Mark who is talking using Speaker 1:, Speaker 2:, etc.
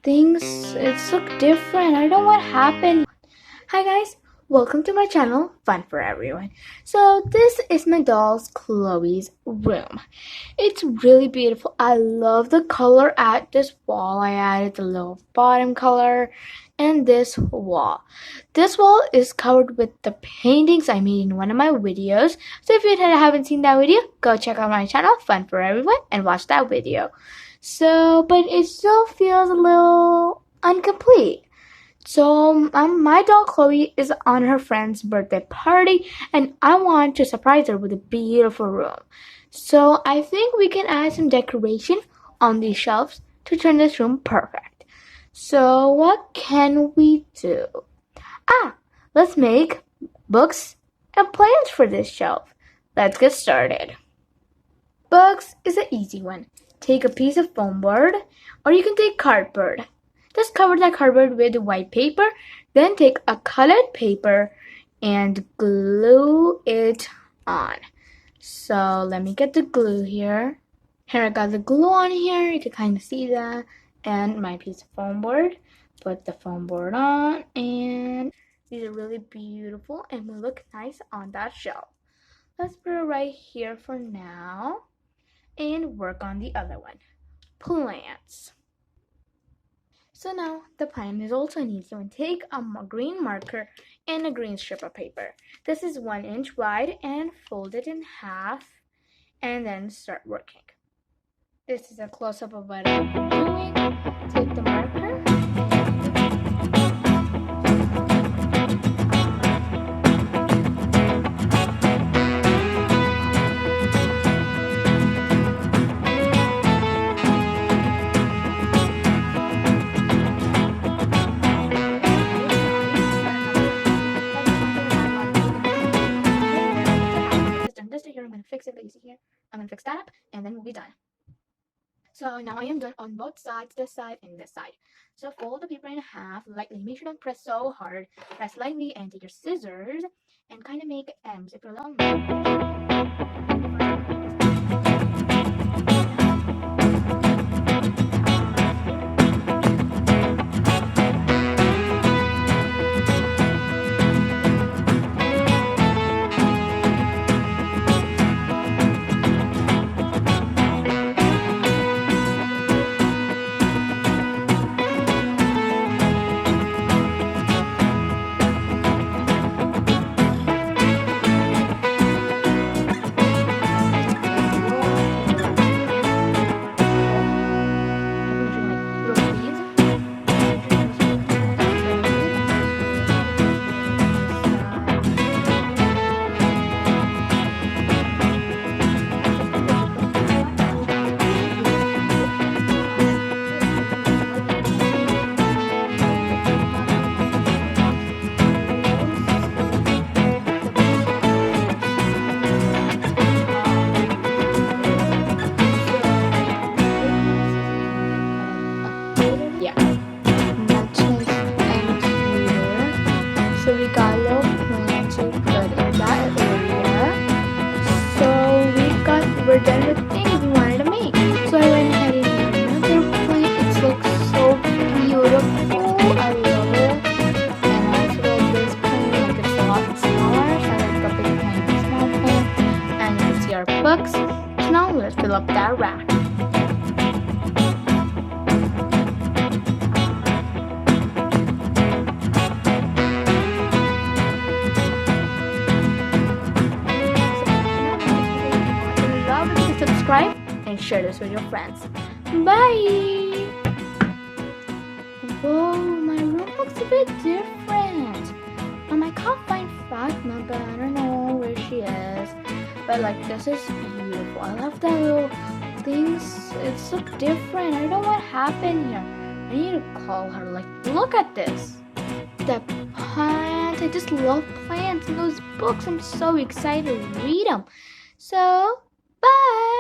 Speaker 1: things it's look different. I don't know what happened. Hi guys, welcome to my channel, Fun for Everyone. So this is my doll's Chloe's room. It's really beautiful. I love the color at this wall. I added the little bottom color and this wall. This wall is covered with the paintings I made in one of my videos. So if you haven't seen that video, go check out my channel, Fun for Everyone, and watch that video. So, but it still feels a little incomplete. So my dog Chloe is on her friend's birthday party and I want to surprise her with a beautiful room. So I think we can add some decoration on these shelves to turn this room perfect. So what can we do? Let's make books and plans for this shelf. Let's get started. Books is an easy one. Take a piece of foam board or you can take cardboard. Just cover that cardboard with white paper, then take a colored paper and glue it on. So let me get the glue here. Here I got the glue on here, you can kind of see that. And my piece of foam board. Put the foam board on and these are really beautiful and will look nice on that shelf. Let's put it right here for now and work on the other one. Plants. So now the plan is also an easy one. Take a green marker and a green strip of paper. This is 1 inch wide and fold it in half and then start working. This is a close-up of what I'm doing. Take the marker. I'm going to fix it, but you see here, I'm going to fix that up and then we'll be done. So now I am done on both sides, this side and this side. So fold the paper in half lightly. Make sure don't press so hard. Press lightly and take your scissors and kind of make M's if you're long. So we got a little plant to put in that area. So we're done with things we wanted to make. So I went ahead and made another plant. It looks so beautiful. I love it. And also this plant, like it's a lot smaller. So I like the big plant and small plant. And you can see our books. So now let's fill up that rack. Subscribe and share this with your friends. Bye! Whoa, my room looks a bit different. I can't find Fatma, but I don't know where she is. But like, this is beautiful. I love the little things. It's so different. I don't know what happened here. I need to call her. Like, look at this. The plant. I just love plants and those books. I'm so excited to read them. So, bye!